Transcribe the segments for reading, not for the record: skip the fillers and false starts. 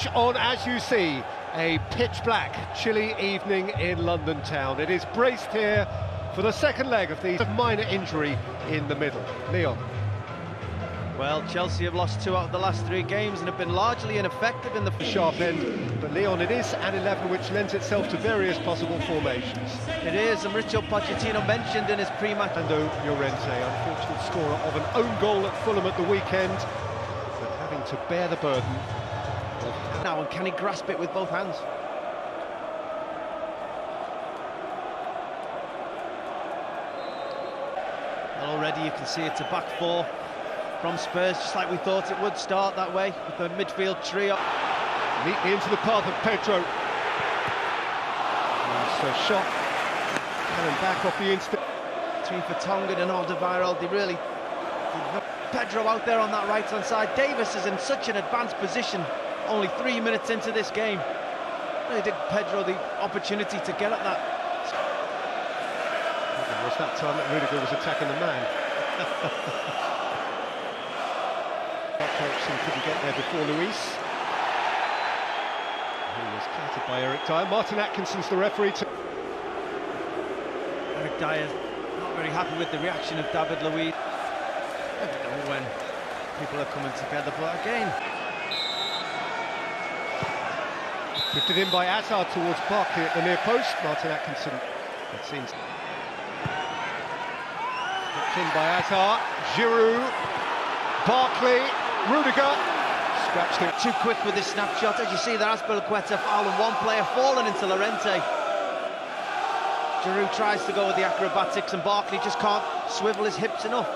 Switch on as you see. A pitch-black, chilly evening in London town. It is braced here for the second leg of the minor injury in the middle. Leon. Well, Chelsea have lost 2 out of the last 3 games and have been largely ineffective in the sharp end. But Leon, it is an 11 which lends itself to various possible formations. It is, and Mauricio Pochettino mentioned in his pre-match. Fernando Llorente, unfortunate scorer of an own goal at Fulham at the weekend, but having to bear the burden. Now, and can he grasp it with both hands? Well, already you can see it's a back 4 from Spurs, just like we thought it would start that way, with the midfield trio. Neatly into the path of Pedro. Nice shot. Coming back off the instant. Between Vertonghen and Alderweireld, they really... Pedro out there on that right-hand side. Davis is in such an advanced position, only 3 minutes into this game. Really did Pedro the opportunity to get at that. It was that time that Rudiger was attacking the man. Ericsson couldn't get there before Luis. He was clattered by Eric Dyer. Martin Atkinson's the referee. Eric Dyer not very happy with the reaction of David Luiz. I don't know when people are coming together, but again. Drifted in by Hazard towards Barkley at the near post. Martin Atkinson, it seems. Dripped in by Hazard. Giroud. Barkley. Rudiger. Scratched it. Too quick with his snapshot. As you see there, Azpilicueta fouling one player, falling into Llorente. Giroud tries to go with the acrobatics and Barkley just can't swivel his hips enough.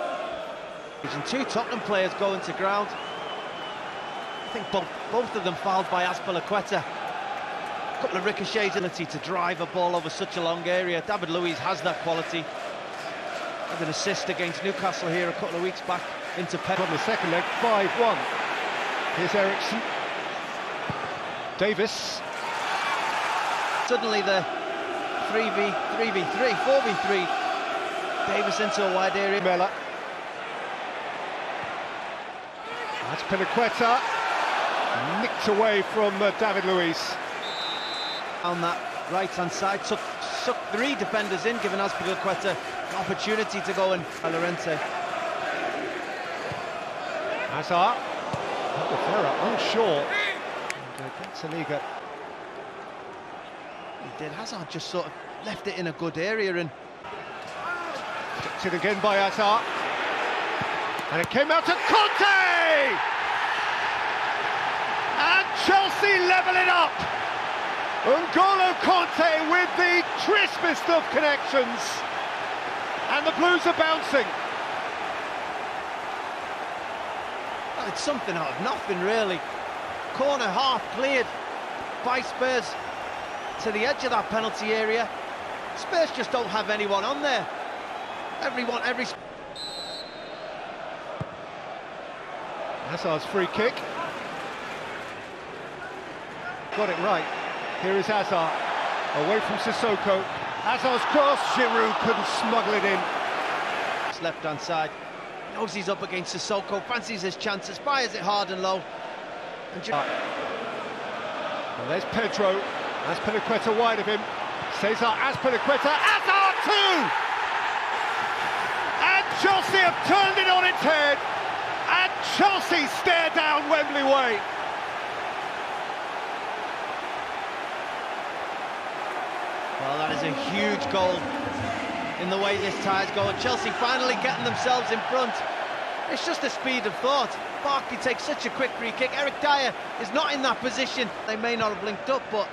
And 2 Tottenham players going to ground. I think both of them fouled by Azpilicueta. A couple of ricochets, ability to drive a ball over such a long area. David Luiz has that quality. Had an assist against Newcastle here a couple of weeks back into Pep. On the second leg, 5-1. Here's Ericsson. Davis. Suddenly the 4v3. Davis into a wide area. Mella. That's Azpilicueta. Nicked away from David Luiz. On that right-hand side, took 3 defenders in, giving Azpilicueta an opportunity to go in. Llorente. Hazard. Alderweireld unsure. And gets a Liga. He did. Hazard just sort of left it in a good area and... Kicked it again by Hazard. And it came out to Conte! And Chelsea level it up! N'Golo Conte with the crispest of connections. And the Blues are bouncing. Well, it's something out of nothing, really. Corner half cleared by Spurs to the edge of that penalty area. Spurs just don't have anyone on there. Every... Hazard's free kick. Got it right. Here is Hazard, away from Sissoko. Hazard's cross, Giroud couldn't smuggle it in. It's left-hand side, knows he's up against Sissoko, fancies his chances, fires it hard and low. And there's Pedro, Azpilicueta wide of him. Cesar Azpilicueta, Hazard too! And Chelsea have turned it on its head. And Chelsea stare down Wembley Way. Well, that is a huge goal in the way this tie's going. Chelsea finally getting themselves in front. It's just the speed of thought. Barkley takes such a quick free kick. Eric Dyer is not in that position. They may not have linked up, but...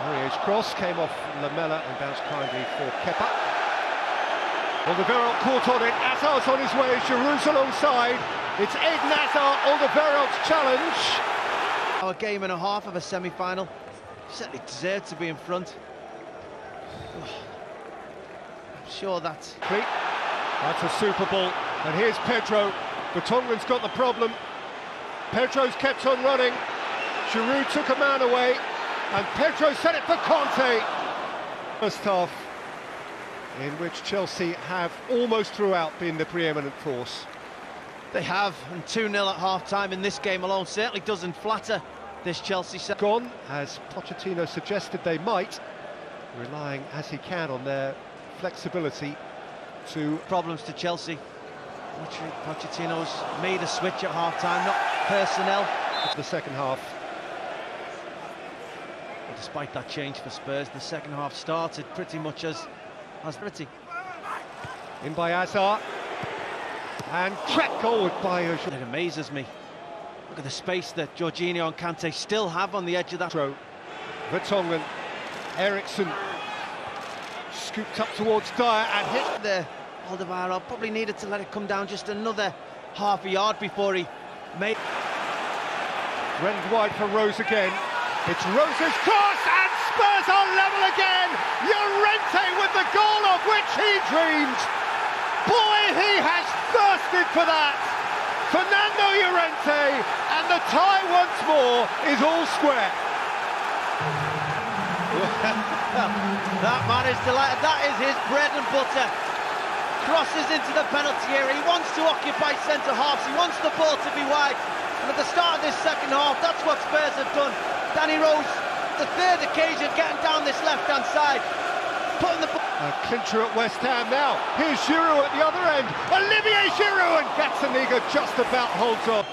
Aurier's cross came off Lamela and bounced kindly for Kepa. Alderweireld caught on it. Hazard's on his way. Giroud's alongside. It's Eden Hazard, Alderweireld's challenge. A game and a half of a semi-final. Certainly deserved to be in front. I'm sure that's... That's a super ball. And here's Pedro. Vertonghen's got the problem. Pedro's kept on running. Giroud took a man away. And Pedro set it for Conte. First half, in which Chelsea have almost throughout been the preeminent force. They have, and 2-0 at half-time in this game alone certainly doesn't flatter this Chelsea side. Gone, as Pochettino suggested they might, relying as he can on their flexibility to... Problems to Chelsea. Pochettino's made a switch at half-time, not personnel. The second half. And despite that change for Spurs, the second half started pretty much as pretty. In by Hazard. And cracked goal by... It amazes me. Look at the space that Jorginho and Kante still have on the edge of that throw. Vertonghen, Eriksson scooped up towards Dyer and hit there. Alderweireld probably needed to let it come down just another half a yard before he made. Rented wide for Rose again. It's Rose's cross and Spurs are level again. Llorente with the goal of which he dreamed. Boy, he has thirsted for that. Fernando Llorente, and the tie once more is all square. That man is delighted. That is his bread and butter. Crosses into the penalty area. He wants to occupy centre-halves. He wants the ball to be wide. And at the start of this second half, that's what Spurs have done. Danny Rose, the third occasion, getting down this left-hand side. Putting the... A clincher at West Ham now. Here's Giroud at the other end. Olivier Giroud, and Gazzaniga just about holds on.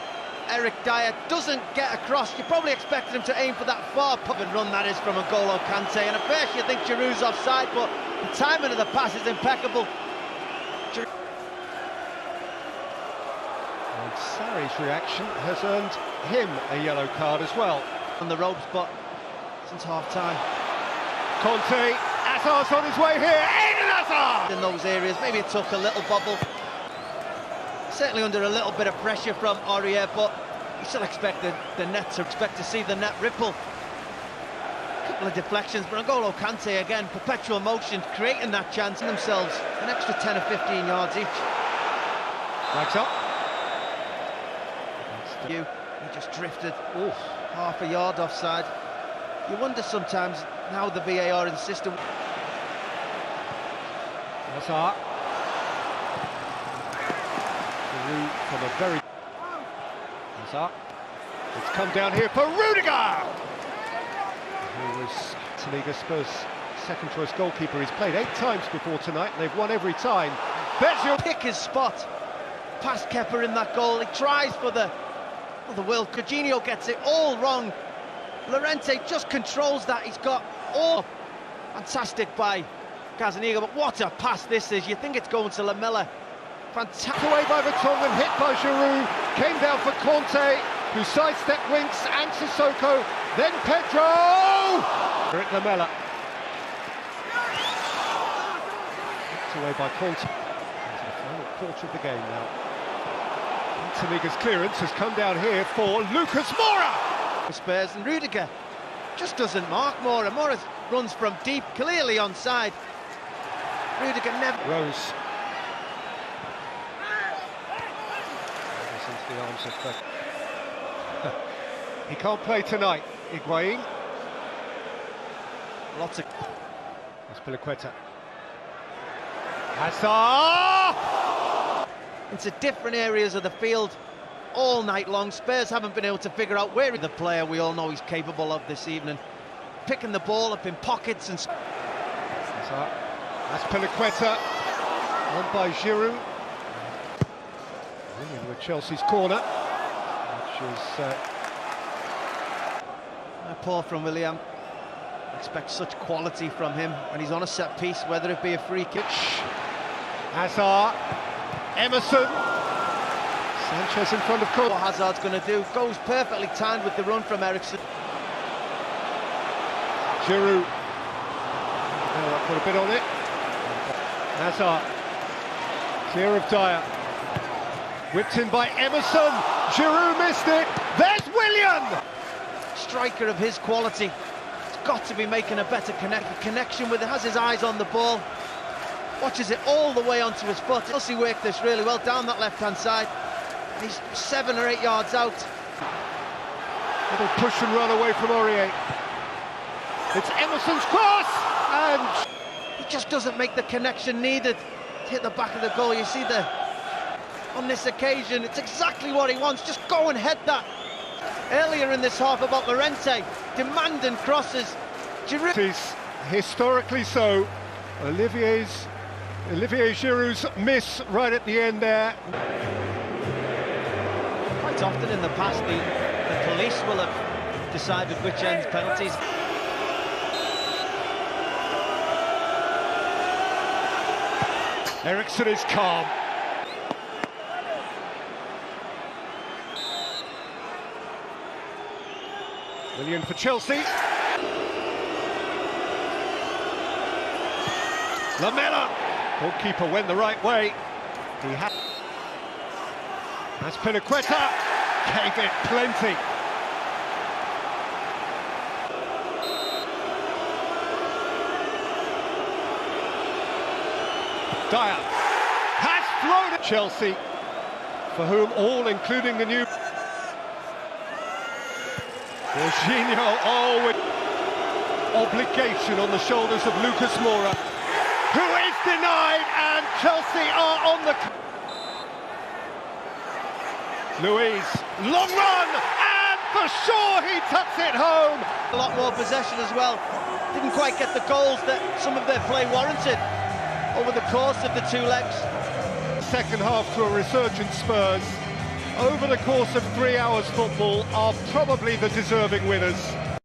Eric Dyer doesn't get across. You probably expected him to aim for that far pop and run that is from N'Golo Kante. And at first you think Giroud's offside, but the timing of the pass is impeccable. And Sarri's reaction has earned him a yellow card as well. On the ropes, but since half-time. Conte, Hazard's on his way here, Eden Hazard! In those areas, maybe it took a little bobble. Certainly under a little bit of pressure from Aurier, but you still expect the net to see the net ripple. A couple of deflections, but N'Golo Kante again, perpetual motion, creating that chance themselves. An extra 10 or 15 yards each. Flags up. He just drifted half a yard offside. You wonder sometimes how the VAR in the system. Hazard. From a very... Hazard. It's come down here for Rudiger! Who was Liga Spurs' second choice goalkeeper. He's played 8 times before tonight and they've won every time. There's your... Pick his spot. Past Kepa in that goal. He tries for the will. Jorginho gets it all wrong. Llorente just controls that. He's got all... Fantastic by Gazzaniga, but what a pass this is. You think it's going to Lamela. Fantastic. Away by Vertonghen, hit by Giroud, came down for Conte, who sidestepped Winks and Sissoko, then Pedro! Rick Lamela. Hit away by Conte. Into the final quarter of the game now. Gazzaniga's clearance has come down here for Lucas Moura! Spurs, and Rudiger just doesn't mark Moura. Moura runs from deep, clearly onside. Rudiger never... Rose. Into the arms of he can't play tonight, Higuain. Lots of... Azpilicueta. Hazard! Into different areas of the field all night long. Spurs haven't been able to figure out where the player we all know he's capable of this evening. Picking the ball up in pockets and... Hazard. Azpilicueta. On by Giroud. In with Chelsea's corner, which is... Poor from William. Expect such quality from him when he's on a set piece, whether it be a free kick. Hazard, Emerson, Sanchez in front of Cole. What Hazard's going to do, goes perfectly timed with the run from Eriksson. Giroud, put a bit on it. Hazard, clear of Dyer. Whipped in by Emerson, Giroud missed it, there's William! Striker of his quality, he's got to be making a better connection with it, has his eyes on the ball, watches it all the way onto his foot. Chelsea worked this really well down that left-hand side, and he's 7 or 8 yards out. Little push and run away from Aurier. It's Emerson's cross, and... He just doesn't make the connection needed to hit the back of the goal. You see the on this occasion. It's exactly what he wants. Just go and head that. Earlier in this half about Llorente, demanding crosses. It is historically so. Olivier Giroud's miss right at the end there. Quite often in the past, the police will have decided which ends penalties. Eriksen is calm. Willian for Chelsea. Lamela. Goalkeeper went the right way. That's Pinaqueta. Gave it plenty. Dyer has flown at Chelsea, for whom all, including the new Jorginho, with obligation on the shoulders of Lucas Moura, who is denied, and Chelsea are on the... Luiz, long run, and for sure he tucks it home. A lot more possession as well. Didn't quite get the goals that some of their play warranted over the course of the two legs. Second half to a resurgent Spurs, over the course of 3 hours football, are probably the deserving winners.